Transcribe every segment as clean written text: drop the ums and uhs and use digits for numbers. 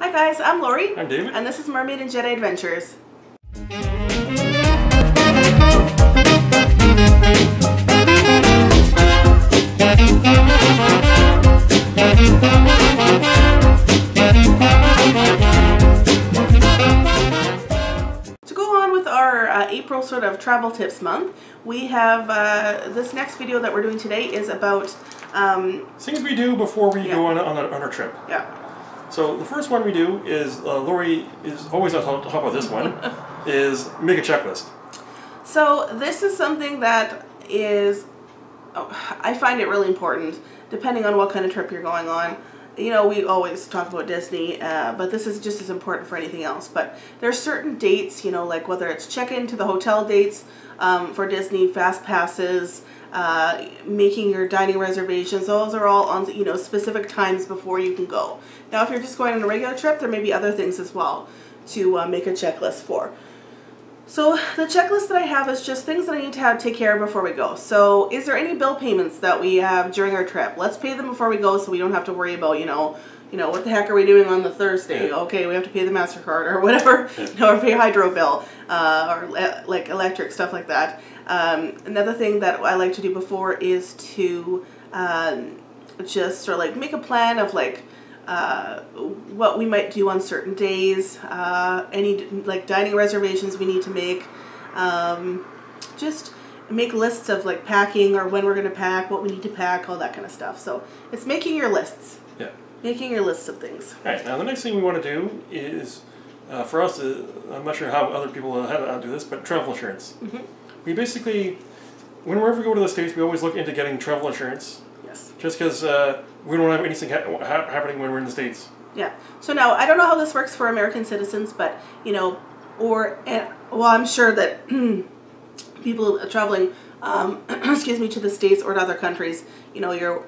Hi guys, I'm Lori. I'm David. And this is Mermaid and Jedi Adventures. To go on with our April sort of travel tips month, we have this next video that we're doing today is about things we do before we go on our trip. Yeah. So the first one we do is, Lori is always on top of this one, is make a checklist. So this is something that is, I find it really important, depending on what kind of trip you're going on. You know, we always talk about Disney, but this is just as important for anything else. But there's certain dates, you know, like whether it's check-in to the hotel dates for Disney, fast passes, making your dining reservations, those are all on, you know, specific times before you can go. Now, if you're just going on a regular trip, there may be other things as well to make a checklist for. So the checklist that I have is just things that I need to take care of before we go. So is there any bill payments that we have during our trip? Let's pay them before we go so we don't have to worry about, you know, what the heck are we doing on the Thursday? Yeah. Okay, we have to pay the MasterCard or whatever, or pay hydro bill, or like electric, stuff like that. Another thing that I like to do before is to just sort of like make a plan of like what we might do on certain days, any like dining reservations we need to make, just make lists of like packing or when we're going to pack, what we need to pack, all that kind of stuff. So it's making your lists. Yeah. Making your lists of things. Alright, now the next thing we want to do is, for us, I'm not sure how other people how to do this, but travel insurance. Mm-hmm. We basically, whenever we go to the States, we always look into getting travel insurance. Yes. Just because we don't have anything happening when we're in the States. Yeah. So now, I don't know how this works for American citizens, but, you know, well, I'm sure that people traveling, excuse me, to the States or to other countries, you know, you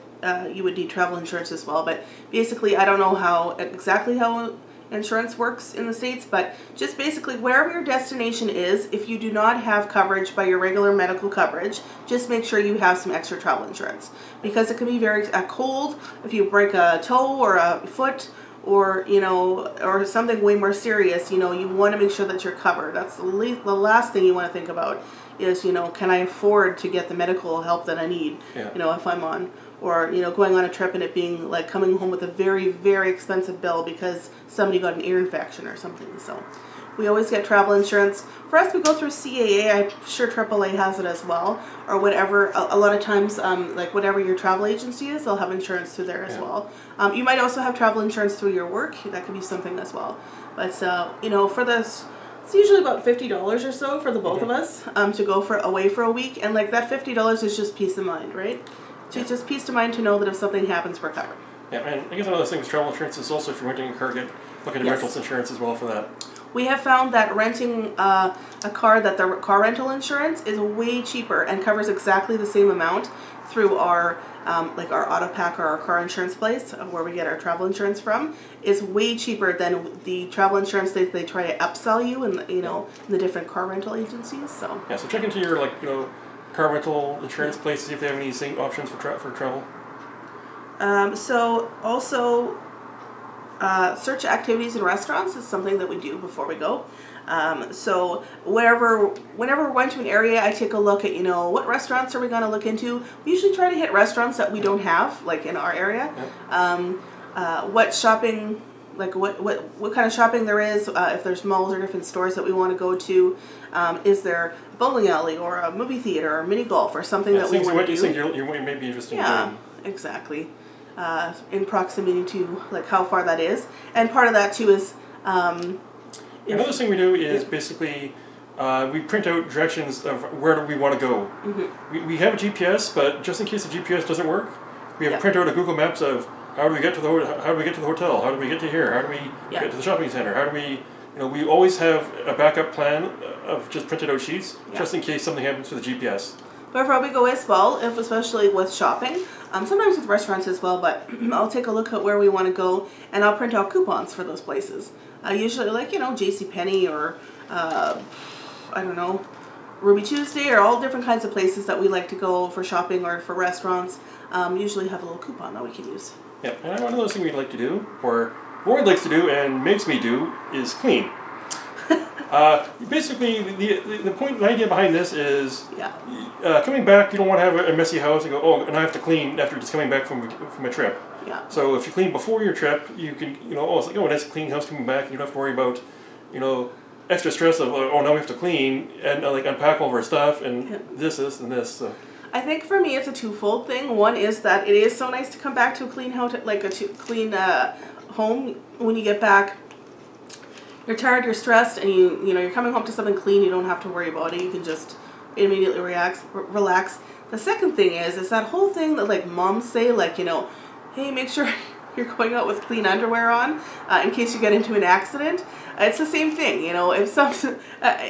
would need travel insurance as well. But basically, I don't know exactly how insurance works in the States, but just basically wherever your destination is, if you do not have coverage by your regular medical coverage, just make sure you have some extra travel insurance, because it can be very cold if you break a toe or a foot, or you know, or something way more serious. You know, you want to make sure that you're covered. That's the last thing you want to think about is, you know, can I afford to get the medical help that I need, you know, if I'm on, or, you know, going on a trip and it being like coming home with a very, very expensive bill because somebody got an ear infection or something. So we always get travel insurance. For us, we go through CAA. I'm sure AAA has it as well, or whatever. A lot of times, like whatever your travel agency is, they'll have insurance through there as well. You might also have travel insurance through your work. That could be something as well. But, you know, for this, it's usually about $50 or so for the both of us to go away for a week. And like that $50 is just peace of mind, right? It's just peace of mind to know that if something happens, we're covered. Yeah, and I guess another thing with travel insurance is also if you're renting a car, look into rental insurance as well for that. We have found that renting a car, that the car rental insurance is way cheaper and covers exactly the same amount through our like our auto pack or our car insurance place where we get our travel insurance from, is way cheaper than the travel insurance they try to upsell you in, you know, in the different car rental agencies. So yeah, so check into your, like, you know, car rental insurance place to see if they have any same options for travel. So also search activities in restaurants is something that we do before we go. So whenever we're going to an area, I take a look at, you know, what restaurants are we going to look into. We usually try to hit restaurants that we don't have, like in our area. What shopping, like what kind of shopping there is, if there's malls or different stores that we want to go to. Is there a bowling alley or a movie theater or mini golf or something that we want to do? Things you may be interested in doing. Exactly. In proximity to like how far that is. And part of that too is another thing we do is basically we print out directions of where do we want to go. Mm-hmm. We have a GPS, but just in case the GPS doesn't work, we have print out a Google Maps of how do we get to the hotel, how do we get to here, how do we get to the shopping center, how do we, you know, we always have a backup plan of just printed out sheets just in case something happens with the GPS. Before we go as well, especially with shopping, sometimes with restaurants as well, but I'll take a look at where we want to go and I'll print out coupons for those places. Usually like, you know, JCPenney or, I don't know, Ruby Tuesday, or all different kinds of places that we like to go for shopping or for restaurants. Usually have a little coupon that we can use. Yeah, and one of those things we'd like to do, or Roy likes to do and makes me do is clean. Basically, the point, the idea behind this is coming back, you don't want to have a messy house and go, oh, and I have to clean after just coming back from a trip. Yeah. So if you clean before your trip, you can, oh, it's like, oh, nice clean house coming back, and you don't have to worry about, extra stress of, oh, now we have to clean and like unpack all of our stuff and this, and this. So. I think for me it's a twofold thing. One is that it is so nice to come back to a clean house, like clean home when you get back. You're tired, you're stressed, and you're coming home to something clean. You don't have to worry about it. You can just immediately relax. The second thing is that whole thing that like moms say, like, hey, make sure you're going out with clean underwear on in case you get into an accident. It's the same thing, if some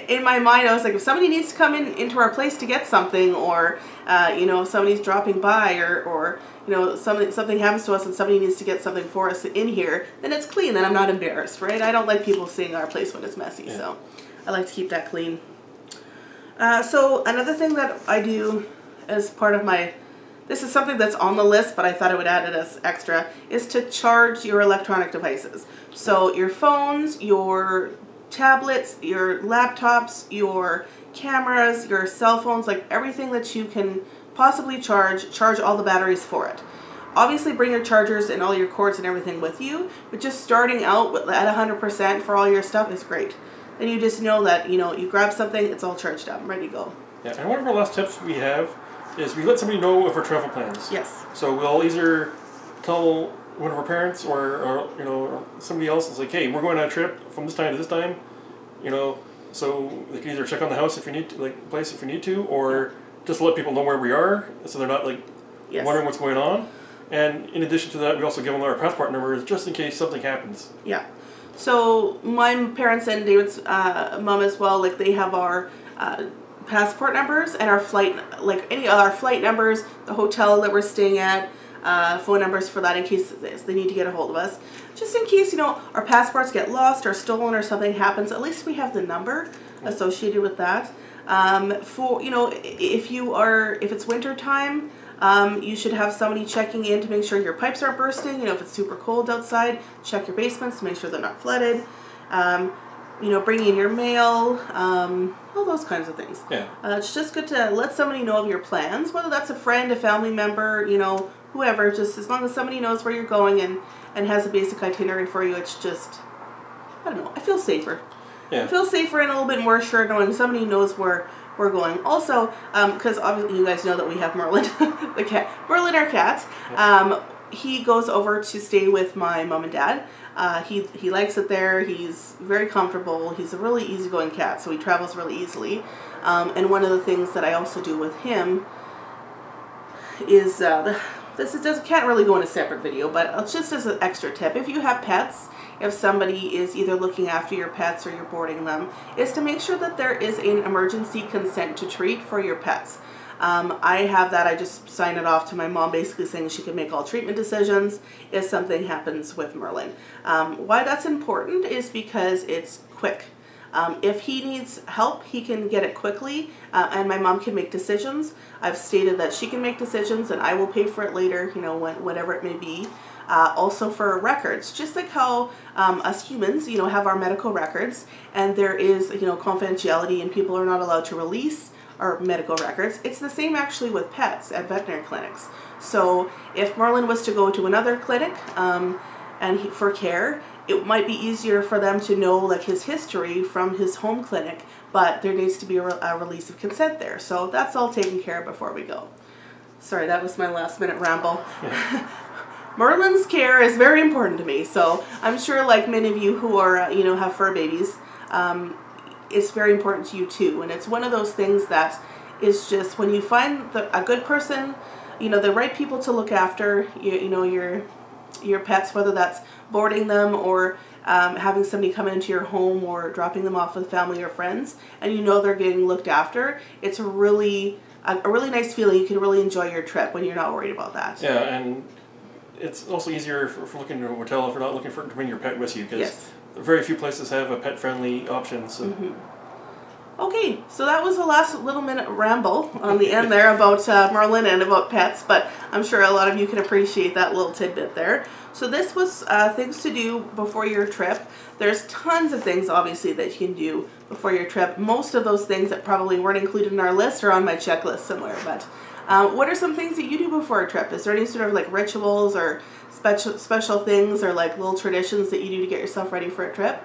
in my mind I was like, if somebody needs to come into our place to get something, or if somebody's dropping by, or something happens to us and somebody needs to get something for us in here, then it's clean. Then I'm not embarrassed, right? I don't like people seeing our place when it's messy, so I like to keep that clean. So another thing that I do as part of my, this is something that's on the list, but I thought I would add it as extra, is to charge your electronic devices. So your phones, your tablets, your laptops, your cameras, your cell phones, like everything that you can possibly charge all the batteries for it. Obviously bring your chargers and all your cords and everything with you, but just starting out at 100% for all your stuff is great. Then you just know that, you grab something, it's all charged up, ready to go. Yeah, and one of our last tips we have is we let somebody know of our travel plans. Yes. So we'll either tell one of our parents or somebody else, is like, hey, we're going on a trip from this time to this time, so they can either check on the house if you need to, like place if you need to, or just let people know where we are so they're not like wondering what's going on. And in addition to that, we also give them our passport numbers just in case something happens. Yeah. So my parents and David's mom as well, like they have our passport numbers and our flight, like any of our flight numbers, the hotel that we're staying at, phone numbers for that in case they need to get a hold of us. Just in case, our passports get lost or stolen or something happens, at least we have the number associated with that. If it's winter time, you should have somebody checking in to make sure your pipes aren't bursting. If it's super cold outside, check your basements to make sure they're not flooded. Bring in your mail, all those kinds of things. Yeah. It's just good to let somebody know of your plans, whether that's a friend, a family member, whoever, just as long as somebody knows where you're going and has a basic itinerary for you. It's just, I don't know, I feel safer. Yeah. I feel safer and a little bit more assured knowing somebody knows where we're going. Also, because obviously you guys know that we have Merlin, the cat. Merlin, our cat. Yeah. He goes over to stay with my mom and dad. He likes it there. He's very comfortable. He's a really easygoing cat, so he travels really easily. And one of the things that I also do with him is can't really go in a separate video, but just as an extra tip, if you have pets, if somebody is either looking after your pets or you're boarding them, is to make sure that there is an emergency consent to treat for your pets. I have that. I just sign it off to my mom, basically saying she can make all treatment decisions if something happens with Merlin. Why that's important is because it's quick. If he needs help, he can get it quickly, and my mom can make decisions. I've stated that she can make decisions and I will pay for it later, whatever it may be. Also for records, just like how us humans, have our medical records, and there is, confidentiality and people are not allowed to release our medical records. It's the same actually with pets at veterinary clinics. So if Merlin was to go to another clinic for care, it might be easier for them to know like his history from his home clinic, but there needs to be a release of consent there. So that's all taken care of before we go. Sorry, that was my last minute ramble. Yeah. Merlin's care is very important to me, so I'm sure like many of you who are, have fur babies, it's very important to you too. And it's one of those things that is just when you find a good person, the right people to look after, your pets, whether that's boarding them or having somebody come into your home or dropping them off with family or friends, and they're getting looked after, it's a really nice feeling. You can really enjoy your trip when you're not worried about that. Yeah, and it's also easier for looking to a hotel if you're not looking to bring your pet with you, because very few places have a pet-friendly option. So. Okay, so that was the last little minute ramble on the end there about Merlin and about pets, but I'm sure a lot of you can appreciate that little tidbit there. So this was things to do before your trip. There's tons of things, obviously, that you can do before your trip. Most of those things that probably weren't included in our list are on my checklist somewhere, but what are some things that you do before a trip? Is there any sort of like rituals or special things or like little traditions that you do to get yourself ready for a trip?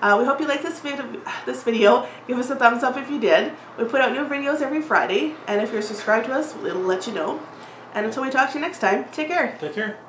We hope you like this video. Give us a thumbs up if you did. We put out new videos every Friday, and if you're subscribed to us, it'll let you know. And until we talk to you next time, take care. Take care.